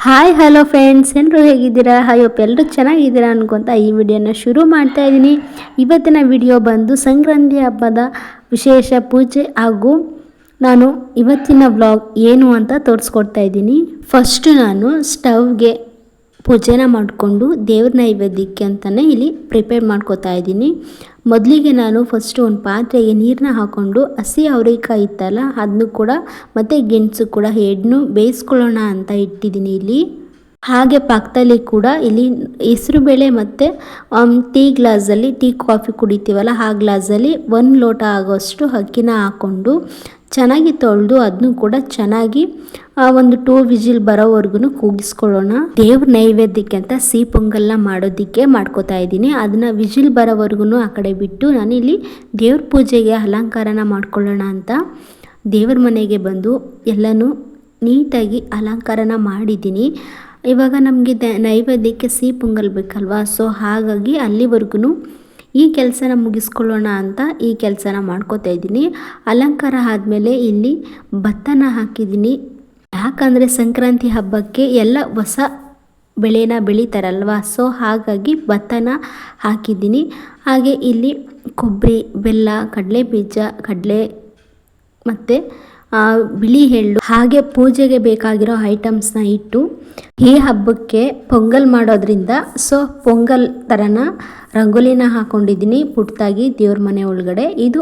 Hi hello friends, ಎಲ್ಲರೂ ಹೇಗಿದ್ದೀರಾ? Hope ಎಲ್ಲರೂ ಚೆನ್ನಾಗಿದ್ದೀರಾ ಅನ್ಕೊತ ಈ ವಿಡಿಯೋನ ಶುರು ಮಾಡ್ತಾ ಇದ್ದೀನಿ. ಇವತ್ತಿನ ವಿಡಿಯೋ ಬಂದು ಸಂಕ್ರಾಂತಿ ಹಬ್ಬದ ವಿಶೇಷ ಪೂಜೆ ಹಾಗೂ ನಾನು ಇವತ್ತಿನ ವ್ಲಾಗ್ ಏನು ಅಂತ ತೋರಿಸ್ಕೊಡ್ತಾ ಇದ್ದೀನಿ. ಫಸ್ಟು ನಾನು ಸ್ಟವ್ಗೆ ಪೂಜೆನ ಮಾಡಿಕೊಂಡು ದೇವ್ರ ನೈವೇದ್ಯಕ್ಕೆ ಅಂತಲೇ ಇಲ್ಲಿ ಪ್ರಿಪೇರ್ ಮಾಡ್ಕೋತಾ ಇದ್ದೀನಿ. ಮೊದಲಿಗೆ ನಾನು ಫಸ್ಟು ಒಂದು ಪಾತ್ರೆಗೆ ನೀರನ್ನ ಹಾಕ್ಕೊಂಡು ಹಸಿ ಅವರೆಕಾಯಿ ಇತ್ತಲ್ಲ ಅದನ್ನು ಕೂಡ ಮತ್ತು ಗೆಣಸು ಕೂಡ ಎರಡನ್ನೂ ಬೇಯಿಸ್ಕೊಳ್ಳೋಣ ಅಂತ ಇಟ್ಟಿದ್ದೀನಿ ಇಲ್ಲಿ. ಹಾಗೆ ಪಕ್ಕದಲ್ಲಿ ಕೂಡ ಇಲ್ಲಿ ಹೆಸರುಬೇಳೆ ಮತ್ತು ಟೀ ಗ್ಲಾಸಲ್ಲಿ ಟೀ ಕಾಫಿ ಕುಡಿತೀವಲ್ಲ ಆ ಗ್ಲಾಸಲ್ಲಿ 1 ಲೋಟ ಆಗೋಷ್ಟು ಅಕ್ಕಿನ ಹಾಕ್ಕೊಂಡು ಚೆನ್ನಾಗಿ ತೊಳೆದು ಅದನ್ನು ಕೂಡ ಚೆನ್ನಾಗಿ ಒಂದು 2 ವಿಜಿಲ್ ಬರೋವರೆಗೂ ಕೂಗಿಸ್ಕೊಳ್ಳೋಣ. ದೇವ್ರ ನೈವೇದ್ಯಕ್ಕೆ ಅಂತ ಸಿಹಿ ಪೊಂಗಲ್ನ ಮಾಡೋದಕ್ಕೆ ಮಾಡ್ಕೋತಾ ಇದ್ದೀನಿ. ಅದನ್ನು ವಿಜಿಲ್ ಬರೋವರೆಗೂ ಆ ಕಡೆ ಬಿಟ್ಟು ನಾನಿಲ್ಲಿ ದೇವ್ರ ಪೂಜೆಗೆ ಅಲಂಕಾರನ ಮಾಡ್ಕೊಳ್ಳೋಣ ಅಂತ ದೇವ್ರ ಮನೆಗೆ ಬಂದು ಎಲ್ಲನೂ ನೀಟಾಗಿ ಅಲಂಕಾರನ ಮಾಡಿದ್ದೀನಿ. ಇವಾಗ ನಮಗೆ ನೈವೇದ್ಯಕ್ಕೆ ಸಿಹಿ ಪೊಂಗಲ್ ಬೇಕಲ್ವಾ, ಸೊ ಹಾಗಾಗಿ ಅಲ್ಲಿವರೆಗೂ ಈ ಕೆಲಸನ ಮುಗಿಸ್ಕೊಳ್ಳೋಣ ಅಂತ ಈ ಕೆಲಸನ ಮಾಡ್ಕೋತಾ ಇದ್ದೀನಿ. ಅಲಂಕಾರ ಆದಮೇಲೆ ಇಲ್ಲಿ ಭತ್ತನ ಹಾಕಿದ್ದೀನಿ. ಯಾಕಂದರೆ ಸಂಕ್ರಾಂತಿ ಹಬ್ಬಕ್ಕೆ ಎಲ್ಲ ಹೊಸ ಬೆಳೆನ ಬೆಳೀತಾರಲ್ವ, ಸೊ ಹಾಗಾಗಿ ಭತ್ತನ ಹಾಕಿದ್ದೀನಿ. ಹಾಗೆ ಇಲ್ಲಿ ಕೊಬ್ಬರಿ, ಬೆಲ್ಲ, ಕಡಲೆ ಬೀಜ, ಕಡಲೆ ಮತ್ತು ಬಿಳಿ ಎಳ್ಳು ಹಾಗೆ ಪೂಜೆಗೆ ಬೇಕಾಗಿರೋ ಐಟಮ್ಸ್ನ ಇಟ್ಟು ಈ ಹಬ್ಬಕ್ಕೆ ಪೊಂಗಲ್ ಮಾಡೋದ್ರಿಂದ ಸೊ ಪೊಂಗಲ್ ಥರನ ರಂಗೋಲಿನ ಹಾಕ್ಕೊಂಡಿದ್ದೀನಿ ಪುಟ್ಟದಾಗಿ ದೇವ್ರ ಮನೆ ಒಳಗಡೆ. ಇದು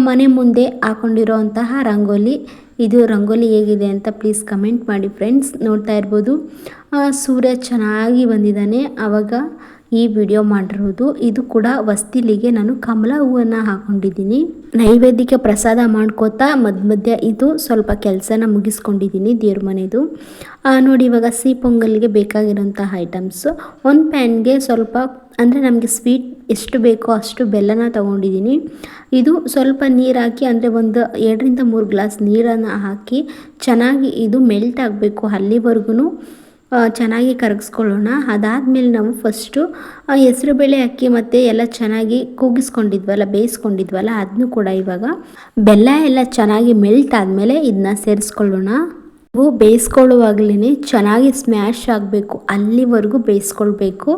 ಮನೆ ಮುಂದೆ ಹಾಕ್ಕೊಂಡಿರೋಂತಹ ರಂಗೋಲಿ. ಇದು ರಂಗೋಲಿ ಹೇಗಿದೆ ಅಂತ ಪ್ಲೀಸ್ ಕಮೆಂಟ್ ಮಾಡಿ ಫ್ರೆಂಡ್ಸ್. ನೋಡ್ತಾ ಇರ್ಬೋದು ಸೂರ್ಯ ಚೆನ್ನಾಗಿ ಬಂದಿದ್ದಾನೆ ಆವಾಗ ಈ ವಿಡಿಯೋ ಮಾಡಿರೋದು. ಇದು ಕೂಡ ವಸ್ತಿಲಿಗೆ ನಾನು ಕಮಲ ಹೂವನ್ನು ಹಾಕ್ಕೊಂಡಿದ್ದೀನಿ. ನೈವೇದ್ಯಕ್ಕೆ ಪ್ರಸಾದ ಮಾಡ್ಕೋತಾ ಮಧ್ಯ ಇದು ಸ್ವಲ್ಪ ಕೆಲಸನ ಮುಗಿಸ್ಕೊಂಡಿದ್ದೀನಿ ದೇವ್ರ ಮನೆದು. ನೋಡಿ ಇವಾಗ ಸಿಹಿ ಪೊಂಗಲ್ಗೆ ಬೇಕಾಗಿರೋಂತಹ ಐಟಮ್ಸು ಒಂದು ಪ್ಯಾನ್ಗೆ ಸ್ವಲ್ಪ ಅಂದರೆ ನಮಗೆ ಸ್ವೀಟ್ ಎಷ್ಟು ಬೇಕೋ ಅಷ್ಟು ಬೆಲ್ಲನ ತೊಗೊಂಡಿದ್ದೀನಿ. ಇದು ಸ್ವಲ್ಪ ನೀರು ಹಾಕಿ ಅಂದರೆ ಒಂದು 2 ರಿಂದ 3 ಗ್ಲಾಸ್ ನೀರನ್ನು ಹಾಕಿ ಚೆನ್ನಾಗಿ ಇದು ಮೆಲ್ಟ್ ಆಗಬೇಕು, ಅಲ್ಲಿವರೆಗೂ ಚೆನ್ನಾಗಿ ಕರಗಿಸ್ಕೊಳ್ಳೋಣ. ಅದಾದಮೇಲೆ ನಾವು ಫಸ್ಟು ಹೆಸರುಬೇಳೆ ಅಕ್ಕಿ ಮತ್ತು ಎಲ್ಲ ಚೆನ್ನಾಗಿ ಕೂಗಿಸ್ಕೊಂಡಿದ್ವಲ್ಲ, ಬೇಯಿಸ್ಕೊಂಡಿದ್ವಲ್ಲ ಅದನ್ನು ಕೂಡ ಇವಾಗ ಬೆಲ್ಲ ಎಲ್ಲ ಚೆನ್ನಾಗಿ ಮೆಲ್ಟ್ ಆದಮೇಲೆ ಇದನ್ನ ಸೇರಿಸ್ಕೊಳ್ಳೋಣ. ನೀವು ಬೇಯಿಸ್ಕೊಳ್ಳುವಾಗಲೇ ಚೆನ್ನಾಗಿ ಸ್ಮ್ಯಾಶ್ ಆಗಬೇಕು, ಅಲ್ಲಿವರೆಗೂ ಬೇಯಿಸ್ಕೊಳ್ಬೇಕು.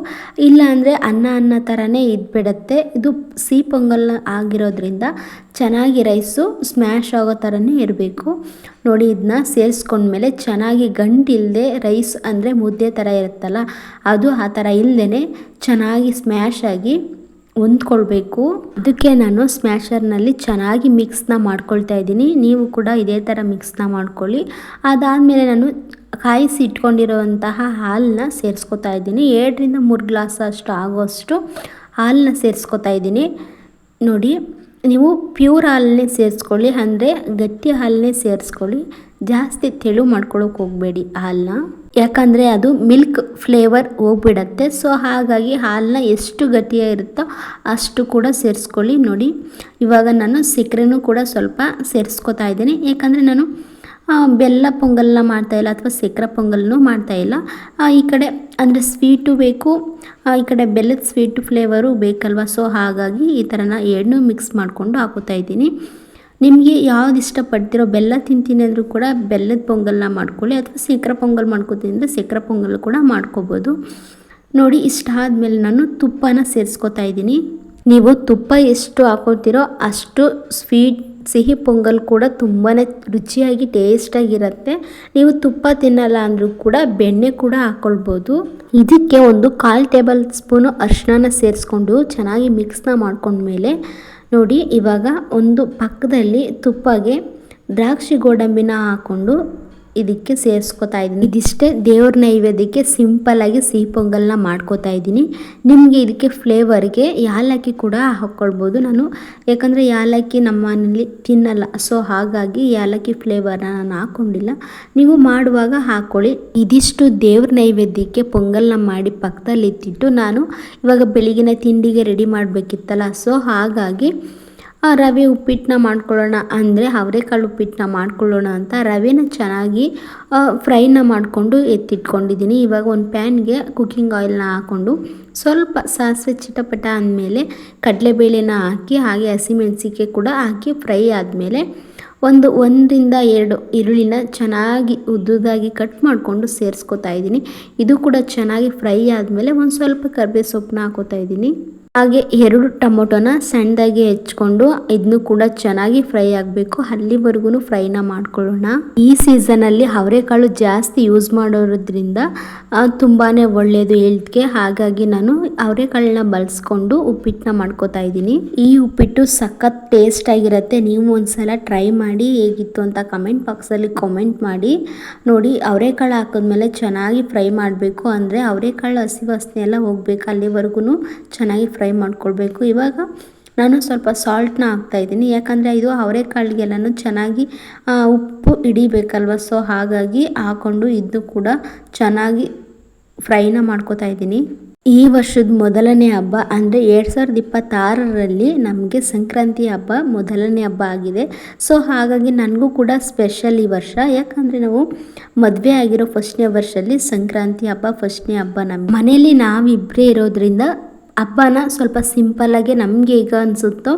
ಇಲ್ಲಾಂದರೆ ಅನ್ನ ಥರನೇ ಇದ್ಬಿಡತ್ತೆ. ಇದು ಸಿಹಿ ಪೊಂಗಲ್ ಆಗಿರೋದ್ರಿಂದ ಚೆನ್ನಾಗಿ ರೈಸು ಸ್ಮ್ಯಾಶ್ ಆಗೋ ಥರನೇ ಇರಬೇಕು. ನೋಡಿ ಇದನ್ನ ಸೇರಿಸ್ಕೊಂಡ್ಮೇಲೆ ಚೆನ್ನಾಗಿ ಗಂಟಿಲ್ಲದೆ ರೈಸ್ ಅಂದರೆ ಮುದ್ದೆ ಥರ ಇರುತ್ತಲ್ಲ ಅದು ಆ ಥರ ಇಲ್ಲದೇ ಚೆನ್ನಾಗಿ ಸ್ಮ್ಯಾಶ್ ಆಗಿ ಹೊಂದ್ಕೊಳ್ಬೇಕು. ಅದಕ್ಕೆ ನಾನು ಸ್ಮ್ಯಾಶರ್ನಲ್ಲಿ ಚೆನ್ನಾಗಿ ಮಿಕ್ಸ್ನ ಮಾಡ್ಕೊಳ್ತಾ ಇದ್ದೀನಿ. ನೀವು ಕೂಡ ಇದೇ ಥರ ಮಿಕ್ಸ್ನ ಮಾಡ್ಕೊಳ್ಳಿ. ಅದಾದಮೇಲೆ ನಾನು ಕಾಯಿಸಿ ಇಟ್ಕೊಂಡಿರೋಂತಹ ಹಾಲನ್ನ ಸೇರಿಸ್ಕೊತಾ ಇದ್ದೀನಿ. 2 ರಿಂದ 3 ಗ್ಲಾಸ್ ಅಷ್ಟು ಆಗೋಷ್ಟು ಹಾಲನ್ನ ಸೇರಿಸ್ಕೊತಾ ಇದ್ದೀನಿ. ನೋಡಿ ನೀವು ಪ್ಯೂರ್ ಹಾಲನ್ನೇ ಸೇರಿಸ್ಕೊಳ್ಳಿ, ಅಂದರೆ ಗಟ್ಟಿ ಹಾಲನ್ನೇ ಸೇರಿಸ್ಕೊಳ್ಳಿ. ಜಾಸ್ತಿ ತೆಳು ಮಾಡ್ಕೊಳ್ಳೋಕೆ ಹೋಗಬೇಡಿ ಹಾಲನ್ನ, ಯಾಕಂದರೆ ಅದು ಮಿಲ್ಕ್ ಫ್ಲೇವರ್ ಹೋಗ್ಬಿಡತ್ತೆ. ಸೊ ಹಾಗಾಗಿ ಹಾಲನ್ನ ಎಷ್ಟು ಗಟ್ಟಿಯಾಗಿರುತ್ತೋ ಅಷ್ಟು ಕೂಡ ಸೇರಿಸ್ಕೊಳ್ಳಿ. ನೋಡಿ ಇವಾಗ ನಾನು ಸಕ್ಕರೆನೂ ಕೂಡ ಸ್ವಲ್ಪ ಸೇರಿಸ್ಕೊತಾ ಇದ್ದೀನಿ, ಯಾಕಂದರೆ ನಾನು ಬೆಲ್ಲ ಪೊಂಗಲ್ನ ಮಾಡ್ತಾಯಿಲ್ಲ ಅಥವಾ ಸಕ್ಕರೆ ಪೊಂಗಲ್ನೂ ಮಾಡ್ತಾಯಿಲ್ಲ. ಈ ಕಡೆ ಅಂದರೆ ಸ್ವೀಟು ಬೇಕು, ಈ ಕಡೆ ಬೆಲ್ಲದ ಸ್ವೀಟು ಫ್ಲೇವರು ಬೇಕಲ್ವ, ಸೊ ಹಾಗಾಗಿ ಈ ಥರನ ಎರಡನ್ನೂ ಮಿಕ್ಸ್ ಮಾಡಿಕೊಂಡು ಹಾಕೋತಾ ಇದ್ದೀನಿ. ನಿಮಗೆ ಯಾವ್ದು ಇಷ್ಟಪಡ್ತಿರೋ, ಬೆಲ್ಲ ತಿಂತೀನಿ ಅಂದರೂ ಕೂಡ ಬೆಲ್ಲದ ಪೊಂಗಲ್ನ ಮಾಡ್ಕೊಳ್ಳಿ, ಅಥವಾ ಸಕ್ಕರೆ ಪೊಂಗಲ್ ಮಾಡ್ಕೋತೀನಿ ಅಂದರೆ ಸಕ್ಕರೆ ಪೊಂಗಲ್ ಕೂಡ ಮಾಡ್ಕೋಬೋದು. ನೋಡಿ ಇಷ್ಟ ಆದಮೇಲೆ ನಾನು ತುಪ್ಪನ ಸೇರಿಸ್ಕೊತಾ ಇದ್ದೀನಿ. ನೀವು ತುಪ್ಪ ಎಷ್ಟು ಹಾಕೋತೀರೋ ಅಷ್ಟು ಸಿಹಿ ಪೊಂಗಲ್ ಕೂಡ ತುಂಬಾ ರುಚಿಯಾಗಿ ಟೇಸ್ಟಾಗಿರುತ್ತೆ. ನೀವು ತುಪ್ಪ ತಿನ್ನಲ್ಲ ಅಂದರೂ ಕೂಡ ಬೆಣ್ಣೆ ಕೂಡ ಹಾಕ್ಕೊಳ್ಬೋದು. ಇದಕ್ಕೆ ಒಂದು 1/4 ಟೇಬಲ್ ಸ್ಪೂನು ಅರಿಶಿನ ಸೇರಿಸ್ಕೊಂಡು ಚೆನ್ನಾಗಿ ಮಿಕ್ಸ್ನ ಮಾಡ್ಕೊಂಡ್ಮೇಲೆ ನೋಡಿ ಇವಾಗ ಒಂದು ಪಕ್ಕದಲ್ಲಿ ತುಪ್ಪಗೆ ದ್ರಾಕ್ಷಿ ಗೋಡಂಬಿನ ಹಾಕ್ಕೊಂಡು ಇದಕ್ಕೆ ಸೇರಿಸ್ಕೊತಾ ಇದ್ದೀನಿ. ಇದಿಷ್ಟೇ ದೇವ್ರ ನೈವೇದ್ಯಕ್ಕೆ ಸಿಂಪಲ್ಲಾಗಿ ಸಿಹಿ ಪೊಂಗಲ್ನ ಮಾಡ್ಕೋತಾ ಇದ್ದೀನಿ. ನಿಮಗೆ ಇದಕ್ಕೆ ಫ್ಲೇವರ್ಗೆ ಯಾಲಕ್ಕಿ ಕೂಡ ಹಾಕ್ಕೊಳ್ಬೋದು. ನಾನು ಯಾಕಂದರೆ ಯಾಲಕ್ಕಿ ನಮ್ಮ ಮನೇಲಿ ತಿನ್ನಲ್ಲ, ಸೊ ಹಾಗಾಗಿ ಯಾಲಕ್ಕಿ ಫ್ಲೇವರ್ನ ನಾನು ಹಾಕ್ಕೊಂಡಿಲ್ಲ. ನೀವು ಮಾಡುವಾಗ ಹಾಕ್ಕೊಳ್ಳಿ. ಇದಿಷ್ಟು ದೇವ್ರ ನೈವೇದ್ಯಕ್ಕೆ ಪೊಂಗಲ್ನ ಮಾಡಿ ಪಕ್ಕದಲ್ಲಿ ಇಟ್ಟಿಟ್ಟು ನಾನು ಇವಾಗ ಬೆಳಗಿನ ತಿಂಡಿಗೆ ರೆಡಿ ಮಾಡಬೇಕಿತ್ತಲ್ಲ, ಸೊ ಹಾಗಾಗಿ ರವೆ ಉಪ್ಪಿಟ್ಟನ್ನ ಮಾಡ್ಕೊಳ್ಳೋಣ ಅಂದರೆ ಅವರೆಕಾಳು ಉಪ್ಪಿಟ್ಟನ್ನ ಮಾಡ್ಕೊಳ್ಳೋಣ ಅಂತ ರವೆನ ಚೆನ್ನಾಗಿ ಫ್ರೈನ ಮಾಡಿಕೊಂಡು ಎತ್ತಿಟ್ಕೊಂಡಿದ್ದೀನಿ. ಇವಾಗ ಒಂದು ಪ್ಯಾನ್ಗೆ ಕುಕ್ಕಿಂಗ್ ಆಯಿಲ್ನ ಹಾಕ್ಕೊಂಡು ಸ್ವಲ್ಪ ಸಾಸಿವೆ ಚಿಟಪಟ ಅಂದಮೇಲೆ ಕಡಲೆಬೇಳೆನ ಹಾಕಿ ಹಾಗೆ ಹಸಿಮೆಣಸಿಗೆ ಕೂಡ ಹಾಕಿ ಫ್ರೈ ಆದಮೇಲೆ ಒಂದರಿಂದ 2 ಈರುಳ್ಳಿನ ಚೆನ್ನಾಗಿ ಉದ್ದುದಾಗಿ ಕಟ್ ಮಾಡಿಕೊಂಡು ಸೇರಿಸ್ಕೊತಾ ಇದ್ದೀನಿ. ಇದು ಕೂಡ ಚೆನ್ನಾಗಿ ಫ್ರೈ ಆದಮೇಲೆ ಒಂದು ಸ್ವಲ್ಪ ಕರಿಬೇವು ಸೊಪ್ಪನ್ನ ಹಾಕೋತಾ ಇದ್ದೀನಿ. ಹಾಗೆ 2 ಟೊಮೊಟೊನ ಸಣ್ಣದಾಗಿ ಹೆಚ್ಕೊಂಡು ಇದನ್ನು ಕೂಡ ಚೆನ್ನಾಗಿ ಫ್ರೈ ಆಗಬೇಕು. ಅಲ್ಲಿವರೆಗೂ ಫ್ರೈನ ಮಾಡ್ಕೊಳ್ಳೋಣ. ಈ ಸೀಸನಲ್ಲಿ ಅವರೆಕಾಳು ಜಾಸ್ತಿ ಯೂಸ್ ಮಾಡೋದ್ರಿಂದ ತುಂಬಾ ಒಳ್ಳೆಯದು ಹೆಲ್ತ್ಗೆ. ಹಾಗಾಗಿ ನಾನು ಅವರೆಕಾಳನ್ನ ಬಳಸ್ಕೊಂಡು ಉಪ್ಪಿಟ್ಟನ್ನ ಮಾಡ್ಕೋತಾ ಇದ್ದೀನಿ. ಈ ಉಪ್ಪಿಟ್ಟು ಸಖತ್ ಟೇಸ್ಟ್ ಆಗಿರುತ್ತೆ. ನೀವು ಒಂದ್ಸಲ ಟ್ರೈ ಮಾಡಿ ಹೇಗಿತ್ತು ಅಂತ ಕಮೆಂಟ್ ಬಾಕ್ಸಲ್ಲಿ ಕಾಮೆಂಟ್ ಮಾಡಿ. ನೋಡಿ, ಅವರೆಕಾಳು ಹಾಕಿದ್ಮೇಲೆ ಚೆನ್ನಾಗಿ ಫ್ರೈ ಮಾಡಬೇಕು. ಅಂದರೆ ಅವರೆಕಾಳು ಹಸಿ ವಾಸನೆ ಎಲ್ಲ ಹೋಗ್ಬೇಕು, ಅಲ್ಲಿವರೆಗೂ ಚೆನ್ನಾಗಿ ಫ್ರೈ ಮಾಡ್ಕೊಳ್ಬೇಕು. ಇವಾಗ ನಾನು ಸ್ವಲ್ಪ ಸಾಲ್ಟ್ನ ಹಾಕ್ತಾಯಿದ್ದೀನಿ, ಯಾಕಂದರೆ ಇದು ಅವರೆಕಾಳಿಗೆಲ್ಲನೂ ಚೆನ್ನಾಗಿ ಉಪ್ಪು ಹಿಡಿಬೇಕಲ್ವ. ಸೊ ಹಾಗಾಗಿ ಹಾಕ್ಕೊಂಡು ಇದು ಕೂಡ ಚೆನ್ನಾಗಿ ಫ್ರೈನ ಮಾಡ್ಕೋತಾ ಇದ್ದೀನಿ. ಈ ವರ್ಷದ ಮೊದಲನೇ ಹಬ್ಬ ಅಂದರೆ 2026ರಲ್ಲಿ ನಮಗೆ ಸಂಕ್ರಾಂತಿ ಹಬ್ಬ ಮೊದಲನೇ ಹಬ್ಬ ಆಗಿದೆ. ಸೊ ಹಾಗಾಗಿ ನನಗೂ ಕೂಡ ಸ್ಪೆಷಲ್ ಈ ವರ್ಷ. ಯಾಕಂದರೆ ನಾವು ಮದುವೆ ಆಗಿರೋ ಫಸ್ಟ್ನೇ ವರ್ಷದಲ್ಲಿ ಸಂಕ್ರಾಂತಿ ಹಬ್ಬ ಫಸ್ಟ್ನೇ ಹಬ್ಬ. ನಮ್ಮ ಮನೇಲಿ ನಾವಿಬ್ಬರೇ ಇರೋದ್ರಿಂದ ಹಬ್ಬನ ಸ್ವಲ್ಪ ಸಿಂಪಲ್ಲಾಗೆ ನಮಗೆ ಈಗ ಅನಿಸುತ್ತೋ,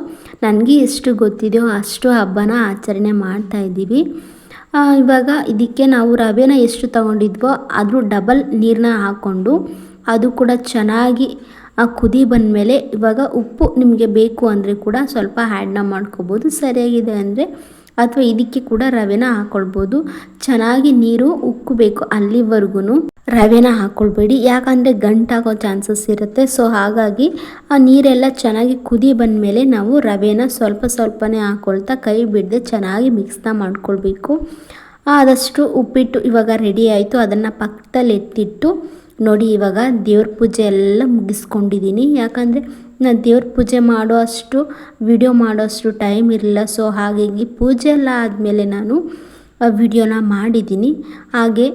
ನನಗೆ ಎಷ್ಟು ಗೊತ್ತಿದೆಯೋ ಅಷ್ಟು ಹಬ್ಬನ ಆಚರಣೆ ಮಾಡ್ತಾಯಿದ್ದೀವಿ. ಇವಾಗ ಇದಕ್ಕೆ ನಾವು ರವೆನ ಎಷ್ಟು ತೊಗೊಂಡಿದ್ವೋ ಅದ್ರ ಡಬಲ್ ನೀರನ್ನ ಹಾಕ್ಕೊಂಡು ಅದು ಕೂಡ ಚೆನ್ನಾಗಿ ಕುದಿ ಬಂದಮೇಲೆ ಇವಾಗ ಉಪ್ಪು ನಿಮಗೆ ಬೇಕು ಅಂದರೆ ಕೂಡ ಸ್ವಲ್ಪ ಆ್ಯಡ್ನ ಮಾಡ್ಕೋಬೋದು. ಸರಿಯಾಗಿದೆ ಅಂದರೆ ಅಥವಾ ಇದಕ್ಕೆ ಕೂಡ ರವೆನ ಹಾಕ್ಕೊಳ್ಬೋದು. ಚೆನ್ನಾಗಿ ನೀರು ಉಕ್ಕಬೇಕು, ಅಲ್ಲಿವರೆಗೂ ರವೆನ ಹಾಕ್ಕೊಳ್ಬೇಡಿ, ಯಾಕಂದರೆ ಗಂಟಾಗೋ ಚಾನ್ಸಸ್ ಇರುತ್ತೆ. ಸೊ ಹಾಗಾಗಿ ಆ ನೀರೆಲ್ಲ ಚೆನ್ನಾಗಿ ಕುದಿ ಬಂದಮೇಲೆ ನಾವು ರವೆನ ಸ್ವಲ್ಪನೇ ಹಾಕ್ಕೊಳ್ತಾ ಕೈ ಬಿಡದೆ ಚೆನ್ನಾಗಿ ಮಿಕ್ಸ್ನ ಮಾಡ್ಕೊಳ್ಬೇಕು. ಆದಷ್ಟು ಉಪ್ಪಿಟ್ಟು ಇವಾಗ ರೆಡಿ ಆಯಿತು. ಅದನ್ನು ಪಕ್ಕದಲ್ಲಿ ಎತ್ತಿಟ್ಟು ನೋಡಿ, ಇವಾಗ ದೇವ್ರ ಪೂಜೆ ಎಲ್ಲ ಮುಗಿಸ್ಕೊಂಡಿದ್ದೀನಿ. ಯಾಕಂದರೆ ನಾನು ದೇವ್ರ ಪೂಜೆ ಮಾಡೋ ಅಷ್ಟು ವಿಡಿಯೋ ಮಾಡೋ ಅಷ್ಟು ಟೈಮ್ ಇರಲಿಲ್ಲ. ಸೊ ಹಾಗಾಗಿ ಪೂಜೆ ಎಲ್ಲ ಆದಮೇಲೆ ನಾನು ವಿಡಿಯೋನ ಮಾಡಿದ್ದೀನಿ. ಹಾಗೆ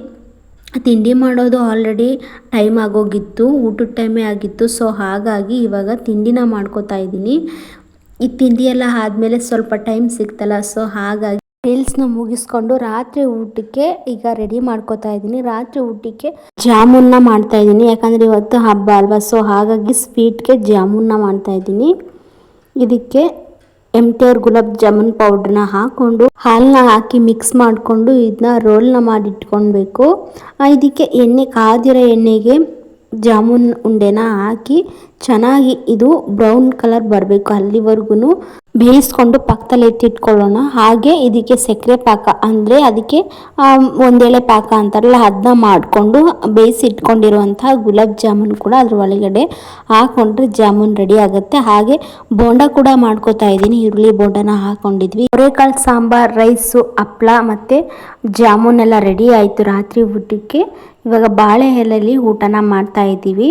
ತಿಂಡಿ ಮಾಡೋದು ಆಲ್ರೆಡಿ ಟೈಮ್ ಆಗೋಗಿತ್ತು, ಊಟದ ಟೈಮೇ ಆಗಿತ್ತು. ಸೊ ಹಾಗಾಗಿ ಇವಾಗ ತಿಂಡಿನ ಮಾಡ್ಕೋತಾ ಇದ್ದೀನಿ. ಈ ತಿಂಡಿ ಎಲ್ಲ ಆದಮೇಲೆ ಸ್ವಲ್ಪ ಟೈಮ್ ಸಿಗ್ತಲ್ಲ. ಸೊ ಹಾಗಾಗಿ ರೀಲ್ಸ್ನ ಮುಗಿಸ್ಕೊಂಡು ರಾತ್ರಿ ಊಟಕ್ಕೆ ಈಗ ರೆಡಿ ಮಾಡ್ಕೋತಾ ಇದ್ದೀನಿ. ರಾತ್ರಿ ಊಟಕ್ಕೆ ಜಾಮೂನ್ನ ಮಾಡ್ತಾ ಇದ್ದೀನಿ, ಯಾಕಂದರೆ ಇವತ್ತು ಹಬ್ಬ ಅಲ್ವಾ. ಸೊ ಹಾಗಾಗಿ ಸ್ವೀಟ್ಗೆ ಜಾಮೂನ್ನ ಮಾಡ್ತಾ ಇದ್ದೀನಿ. ಇದಕ್ಕೆ MTR ಗುಲಾಬ್ ಜಾಮೂನ್ ಪೌಡ್ರನ್ನ ಹಾಕ್ಕೊಂಡು ಹಾಲನ್ನ ಹಾಕಿ ಮಿಕ್ಸ್ ಮಾಡಿಕೊಂಡು ಇದನ್ನ ರೋಲ್ನ ಮಾಡಿಟ್ಕೊಳ್ಬೇಕು. ಇದಕ್ಕೆ ಕಾದಿರೋ ಎಣ್ಣೆಗೆ ಜಾಮೂನ್ ಉಂಡೆನ ಹಾಕಿ ಚೆನ್ನಾಗಿ ಇದು ಬ್ರೌನ್ ಕಲರ್ ಬರಬೇಕು, ಅಲ್ಲಿವರೆಗೂ ಬೇಯಿಸ್ಕೊಂಡು ಪಕ್ಕದಲ್ಲಿ ಎತ್ತಿಟ್ಕೊಳ್ಳೋಣ. ಹಾಗೆ ಇದಕ್ಕೆ ಸಕ್ಕರೆ ಪಾಕ ಅಂದರೆ ಅದಕ್ಕೆ ಒಂದೇಳೆ ಪಾಕ ಅಂತಾರಲ್ಲ, ಅದನ್ನ ಮಾಡಿಕೊಂಡು ಬೇಯಿಸಿ ಇಟ್ಕೊಂಡಿರುವಂತಹ ಗುಲಾಬ್ ಜಾಮೂನ್ ಕೂಡ ಅದ್ರ ಒಳಗಡೆ ಹಾಕೊಂಡ್ರೆ ಜಾಮೂನ್ ರೆಡಿ ಆಗುತ್ತೆ. ಹಾಗೆ ಬೋಂಡ ಕೂಡ ಮಾಡ್ಕೋತಾ ಇದ್ದೀನಿ. ಈರುಳ್ಳಿ ಬೋಂಡನ ಹಾಕೊಂಡಿದ್ವಿ. ಅವರೆಕಾಳು ಸಾಂಬಾರ್, ರೈಸು, ಹಪ್ಪಳ ಮತ್ತು ಜಾಮೂನ್ ಎಲ್ಲ ರೆಡಿ ಆಯಿತು ರಾತ್ರಿ ಊಟಕ್ಕೆ. ಇವಾಗ ಬಾಳೆ ಎಲೆಯಲ್ಲಿ ಊಟನ ಮಾಡ್ತಾ ಇದ್ದೀವಿ.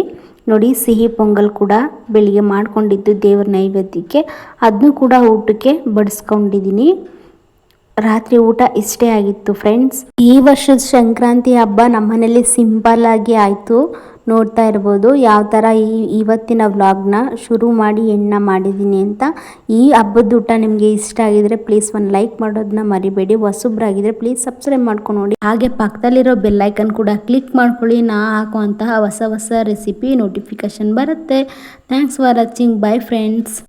ನೋಡಿ, ಸಿಹಿ ಪೊಂಗಲ್ ಕೂಡ ಬೆಳಿಗ್ಗೆ ಮಾಡ್ಕೊಂಡಿದ್ದು ದೇವ್ರ ನೈವೇದ್ಯಕ್ಕೆ, ಅದನ್ನು ಕೂಡ ಊಟಕ್ಕೆ ಬಡಿಸ್ಕೊಂಡಿದ್ದೀನಿ. ರಾತ್ರಿ ಊಟ ಇಷ್ಟೇ ಆಗಿತ್ತು ಫ್ರೆಂಡ್ಸ್. ಈ ವರ್ಷದ ಸಂಕ್ರಾಂತಿ ಹಬ್ಬ ನಮ್ಮನೇಲಿ ಸಿಂಪಲ್ಲಾಗಿ ಆಯಿತು. ನೋಡ್ತಾ ಇರ್ಬೋದು ಯಾವ ಥರ ಇವತ್ತಿನ ವ್ಲಾಗ್ನ ಶುರು ಮಾಡಿ ಎಣ್ಣೆ ಮಾಡಿದ್ದೀನಿ ಅಂತ. ಈ ಹಬ್ಬದ ಊಟ ನಿಮಗೆ ಇಷ್ಟ ಆಗಿದ್ರೆ ಪ್ಲೀಸ್ ಒಂದು ಲೈಕ್ ಮಾಡೋದನ್ನ ಮರಿಬೇಡಿ. ಹೊಸಬ್ರಾಗಿದ್ರೆ ಪ್ಲೀಸ್ ಸಬ್ಸ್ಕ್ರೈಬ್ ಮಾಡ್ಕೊಂಡು ನೋಡಿ. ಹಾಗೆ ಪಕ್ಕದಲ್ಲಿರೋ ಬೆಲ್ಲೈಕನ್ ಕೂಡ ಕ್ಲಿಕ್ ಮಾಡ್ಕೊಳ್ಳಿ. ನಾ ಹಾಕುವಂತಹ ಹೊಸ ರೆಸಿಪಿ ನೋಟಿಫಿಕೇಶನ್ ಬರುತ್ತೆ. Thanks for watching. By friends.